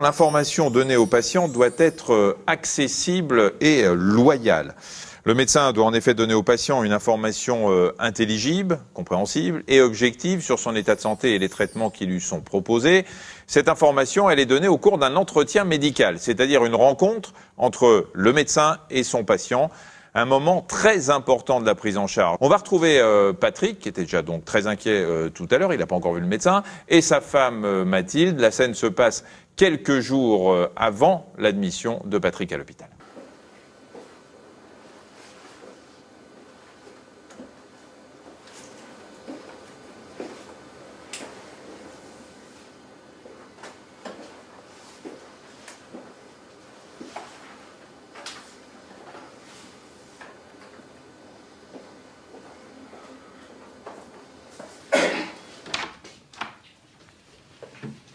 L'information donnée au patient doit être accessible et loyale. Le médecin doit en effet donner au patient une information intelligible, compréhensible et objective sur son état de santé et les traitements qui lui sont proposés. Cette information, elle est donnée au cours d'un entretien médical, c'est-à-dire une rencontre entre le médecin et son patient. Un moment très important de la prise en charge. On va retrouver Patrick, qui était déjà donc très inquiet tout à l'heure, il n'a pas encore vu le médecin, et sa femme Mathilde. La scène se passe quelques jours avant l'admission de Patrick à l'hôpital.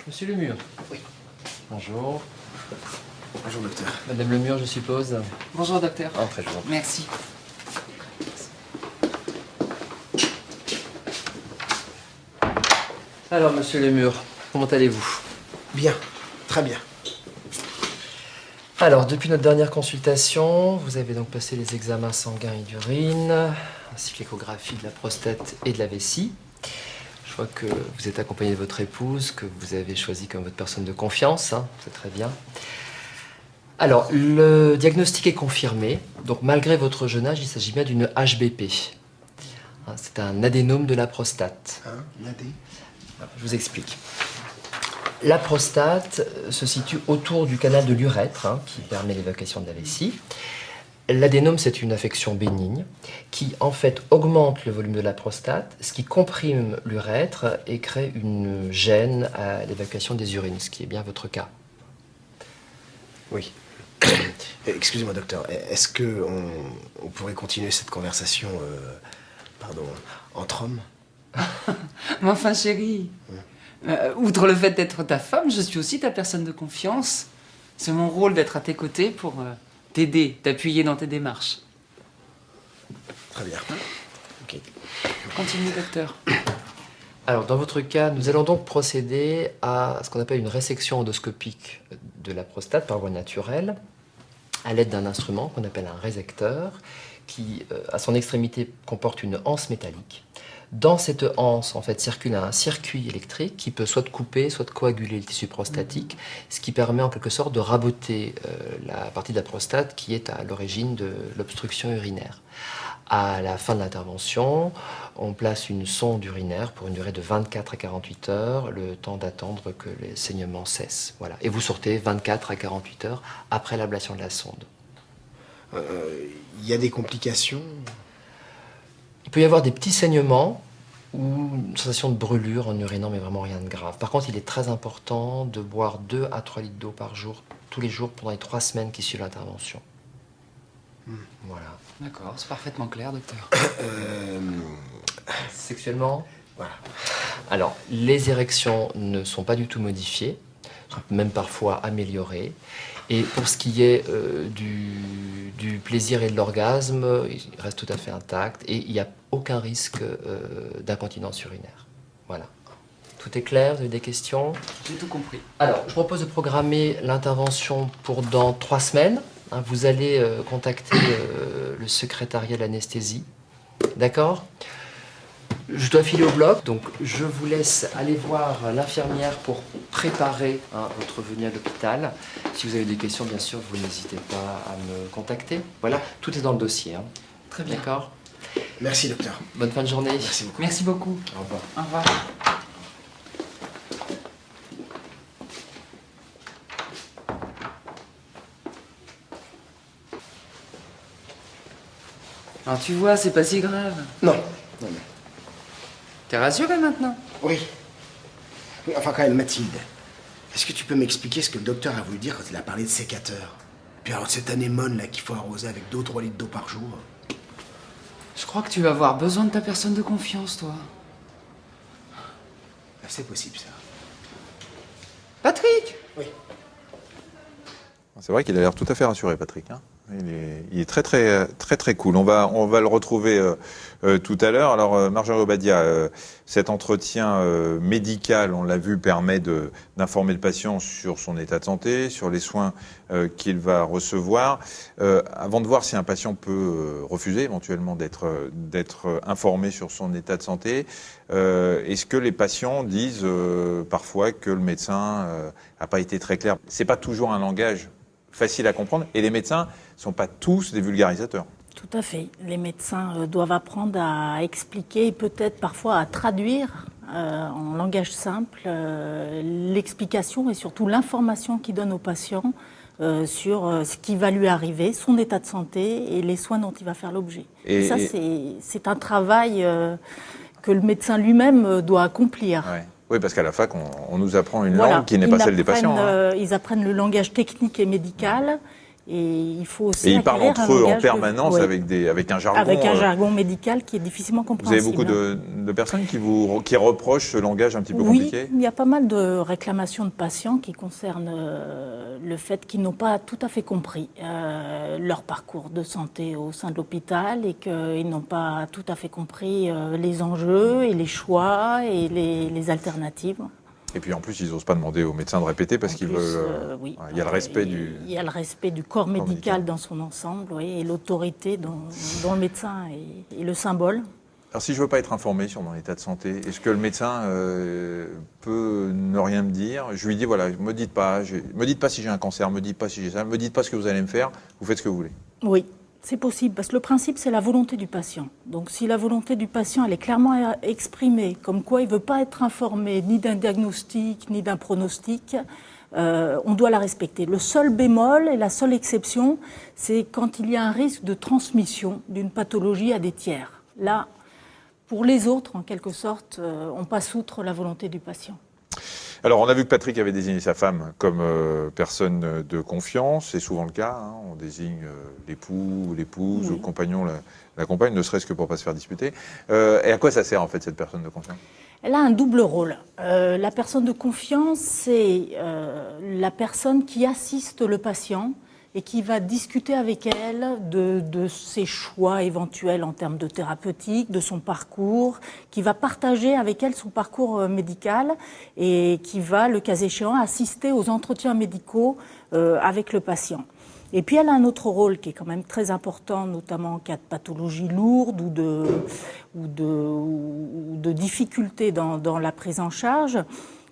Monsieur Lemur. Oui. Bonjour. Bonjour, docteur. Madame Lemur, je suppose. Bonjour, docteur. Entrez, je vous en prie. Merci. Alors, monsieur Lemur, comment allez-vous? Bien, très bien. Alors, depuis notre dernière consultation, vous avez donc passé les examens sanguins et d'urine, ainsi que l'échographie de la prostate et de la vessie. Je vois que vous êtes accompagné de votre épouse, que vous avez choisi comme votre personne de confiance, hein, c'est très bien. Alors, le diagnostic est confirmé, donc malgré votre jeune âge, il s'agit bien d'une HBP. Hein, c'est un adénome de la prostate. Hein, Nadé? Je vous explique. La prostate se situe autour du canal de l'urètre, hein, qui permet l'évacuation de la vessie. L'adénome, c'est une affection bénigne qui, en fait, augmente le volume de la prostate, ce qui comprime l'urètre et crée une gêne à l'évacuation des urines, ce qui est bien votre cas. Oui. Excusez-moi, docteur. Est-ce que on pourrait continuer cette conversation, entre hommes? Mais enfin, chérie, outre le fait d'être ta femme, je suis aussi ta personne de confiance. C'est mon rôle d'être à tes côtés pour t'aider, t'appuyer dans tes démarches. Très bien. Ok. Continue, docteur. Alors, dans votre cas, nous allons donc procéder à ce qu'on appelle une résection endoscopique de la prostate par voie naturelle, à l'aide d'un instrument qu'on appelle un résecteur, qui, à son extrémité, comporte une anse métallique. Dans cette anse, en fait, circule un circuit électrique qui peut soit couper, soit coaguler le tissu prostatique, ce qui permet en quelque sorte de raboter la partie de la prostate qui est à l'origine de l'obstruction urinaire. À la fin de l'intervention, on place une sonde urinaire pour une durée de 24 à 48 heures, le temps d'attendre que les saignements cessent. Voilà. Et vous sortez 24 à 48 heures après l'ablation de la sonde. Il y a des complications? Il peut y avoir des petits saignements ou une sensation de brûlure en urinant, mais vraiment rien de grave. Par contre, il est très important de boire 2 à 3 litres d'eau par jour, tous les jours, pendant les 3 semaines qui suivent l'intervention. Voilà. D'accord, c'est parfaitement clair, docteur. Sexuellement? Voilà. Alors, les érections ne sont pas du tout modifiées, sont même parfois améliorées. Et pour ce qui est du plaisir et de l'orgasme, il reste tout à fait intact et il n'y a aucun risque d'incontinence urinaire. Voilà. Tout est clair? Vous avez des questions? J'ai tout compris. Alors, je propose de programmer l'intervention pour dans 3 semaines. Hein, vous allez contacter le secrétariat de l'anesthésie. D'accord? Je dois filer au bloc, donc je vous laisse aller voir l'infirmière pour préparer votre venue à l'hôpital. Si vous avez des questions, bien sûr, vous n'hésitez pas à me contacter. Voilà, tout est dans le dossier. Hein. Très bien. D'accord? Merci, docteur. Bonne fin de journée. Merci beaucoup. Merci beaucoup. Au revoir. Au revoir. Alors tu vois, c'est pas si grave. Non. Non, non. T'es rassuré maintenant? Oui. Oui, enfin, quand même, Mathilde. Est-ce que tu peux m'expliquer ce que le docteur a voulu dire quand il a parlé de sécateur? Puis alors, cette anémone là qu'il faut arroser avec 2 ou 3 litres d'eau par jour. Je crois que tu vas avoir besoin de ta personne de confiance, toi. C'est possible, ça. Patrick! Oui. C'est vrai qu'il a l'air tout à fait rassuré, Patrick. Hein. Il est très cool. On va le retrouver tout à l'heure. Alors, Marjorie Obadia, cet entretien médical, on l'a vu, permet d'informer le patient sur son état de santé, sur les soins qu'il va recevoir. Avant de voir si un patient peut refuser éventuellement d'être informé sur son état de santé, est-ce que les patients disent parfois que le médecin n'a pas été très clair? C'est pas toujours un langage facile à comprendre, et les médecins ne sont pas tous des vulgarisateurs. Tout à fait. Les médecins doivent apprendre à expliquer et peut-être parfois à traduire en langage simple l'explication et surtout l'information qu'ils donnent au patient sur ce qui va lui arriver, son état de santé et les soins dont il va faire l'objet. Et ça, c'est un travail que le médecin lui-même doit accomplir. Ouais. Oui, parce qu'à la fac, on nous apprend une langue qui n'est pas celle des patients. Ils apprennent le langage technique et médical. Et il faut aussi. Et ils parlent entre eux en permanence avec un jargon. Avec un jargon médical qui est difficilement compréhensible. Vous avez beaucoup de personnes qui reprochent ce langage un petit peu compliqué? Oui, il y a pas mal de réclamations de patients qui concernent le fait qu'ils n'ont pas tout à fait compris leur parcours de santé au sein de l'hôpital et qu'ils n'ont pas tout à fait compris les enjeux et les choix et les alternatives. Et puis en plus, ils n'osent pas demander aux médecins de répéter parce qu'ils veulent. Oui. Il y a le respect Il y a le respect du corps médical dans son ensemble, oui, et l'autorité dont le médecin est le symbole. Alors si je veux pas être informé sur mon état de santé, est-ce que le médecin peut ne rien me dire? Je lui dis voilà, me dites pas si j'ai un cancer, me dites pas si j'ai ça, me dites pas ce que vous allez me faire, vous faites ce que vous voulez. Oui. C'est possible, parce que le principe, c'est la volonté du patient. Donc si la volonté du patient, elle est clairement exprimée, comme quoi il ne veut pas être informé ni d'un diagnostic, ni d'un pronostic, on doit la respecter. Le seul bémol et la seule exception, c'est quand il y a un risque de transmission d'une pathologie à des tiers. Là, pour les autres, en quelque sorte, on passe outre la volonté du patient. Alors, on a vu que Patrick avait désigné sa femme comme personne de confiance. C'est souvent le cas. Hein. On désigne l'époux, l'épouse, le compagnon, la compagne, ne serait-ce que pour ne pas se faire disputer. Et à quoi ça sert, en fait, cette personne de confiance? Elle a un double rôle. La personne de confiance, c'est la personne qui assiste le patient et qui va discuter avec elle de ses choix éventuels en termes de thérapeutique, de son parcours, qui va partager avec elle son parcours médical et qui va, le cas échéant, assister aux entretiens médicaux avec le patient. Et puis elle a un autre rôle qui est quand même très important, notamment en cas de pathologie lourde ou de difficultés dans la prise en charge.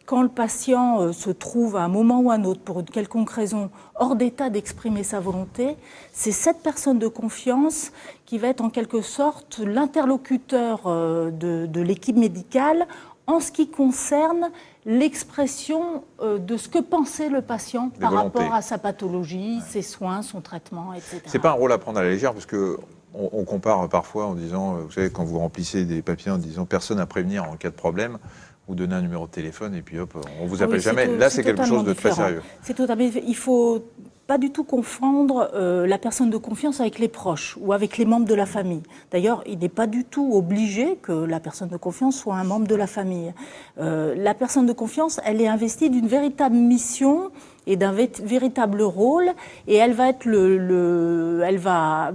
Quand le patient se trouve à un moment ou à un autre, pour une quelconque raison, hors d'état d'exprimer sa volonté, c'est cette personne de confiance qui va être en quelque sorte l'interlocuteur de l'équipe médicale en ce qui concerne l'expression de ce que pensait le patient par rapport à sa pathologie, ses soins, son traitement, etc. C'est pas un rôle à prendre à la légère, parce que on compare parfois en disant, vous savez, quand vous remplissez des papiers en disant personne à prévenir en cas de problème, vous donnez un numéro de téléphone et puis hop, on vous appelle jamais. Là, c'est quelque chose de très sérieux. C'est totalement. Il faut pas du tout confondre la personne de confiance avec les proches ou avec les membres de la famille. D'ailleurs, il n'est pas du tout obligé que la personne de confiance soit un membre de la famille. La personne de confiance, elle est investie d'une véritable mission et d'un véritable rôle, et elle va être elle va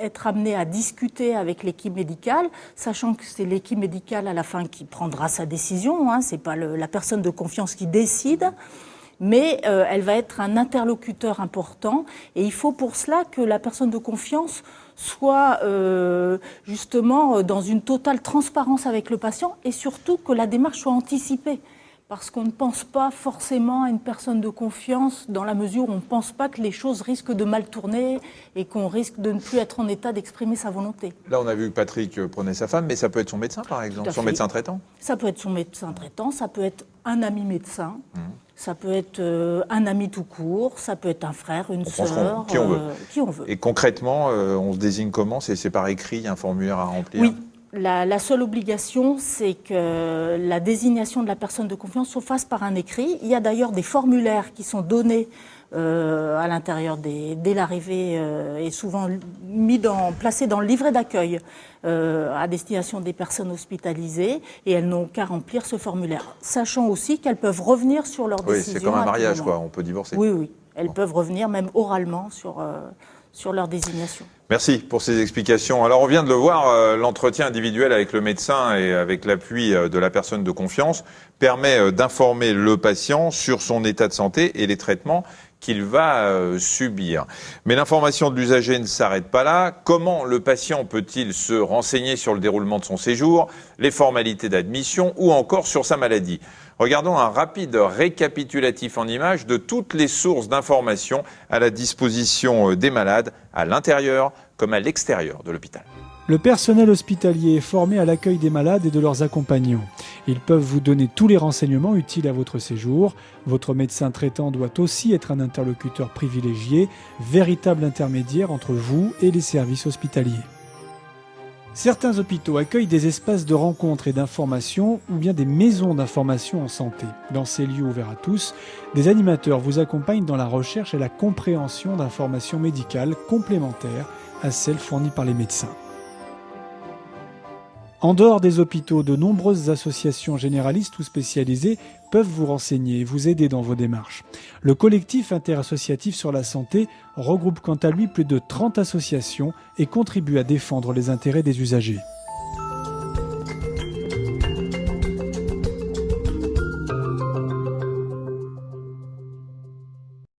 être amenée à discuter avec l'équipe médicale, sachant que c'est l'équipe médicale à la fin qui prendra sa décision, hein, c'est pas la personne de confiance qui décide, mais elle va être un interlocuteur important, et il faut pour cela que la personne de confiance soit justement dans une totale transparence avec le patient, et surtout que la démarche soit anticipée. Parce qu'on ne pense pas forcément à une personne de confiance dans la mesure où on ne pense pas que les choses risquent de mal tourner et qu'on risque de ne plus être en état d'exprimer sa volonté. Là, on a vu que Patrick prenait sa femme, mais ça peut être son médecin, par exemple, son médecin traitant. Ça peut être son médecin traitant, ça peut être un ami médecin, ça peut être un ami tout court, ça peut être un frère, une sœur, qui on veut. Qui on veut. Et concrètement, on se désigne comment? C'est par écrit, il y a un formulaire à remplir? Oui. La seule obligation, c'est que la désignation de la personne de confiance se fasse par un écrit. Il y a d'ailleurs des formulaires qui sont donnés à l'intérieur dès l'arrivée et souvent placés dans le livret d'accueil à destination des personnes hospitalisées, et elles n'ont qu'à remplir ce formulaire. Sachant aussi qu'elles peuvent revenir sur leur décision. Oui, c'est comme un mariage, quoi. On peut divorcer. Oui, oui. Elles peuvent revenir même oralement sur sur leur désignation. Merci pour ces explications. Alors on vient de le voir, l'entretien individuel avec le médecin et avec l'appui de la personne de confiance permet d'informer le patient sur son état de santé et les traitements qu'il va subir. Mais l'information de l'usager ne s'arrête pas là. Comment le patient peut-il se renseigner sur le déroulement de son séjour, les formalités d'admission ou encore sur sa maladie ? Regardons un rapide récapitulatif en images de toutes les sources d'informations à la disposition des malades, à l'intérieur comme à l'extérieur de l'hôpital. Le personnel hospitalier est formé à l'accueil des malades et de leurs accompagnants. Ils peuvent vous donner tous les renseignements utiles à votre séjour. Votre médecin traitant doit aussi être un interlocuteur privilégié, véritable intermédiaire entre vous et les services hospitaliers. Certains hôpitaux accueillent des espaces de rencontre et d'information ou bien des maisons d'information en santé. Dans ces lieux ouverts à tous, des animateurs vous accompagnent dans la recherche et la compréhension d'informations médicales complémentaires à celles fournies par les médecins. En dehors des hôpitaux, de nombreuses associations généralistes ou spécialisées peuvent vous renseigner et vous aider dans vos démarches. Le collectif interassociatif sur la santé regroupe quant à lui plus de 30 associations et contribue à défendre les intérêts des usagers.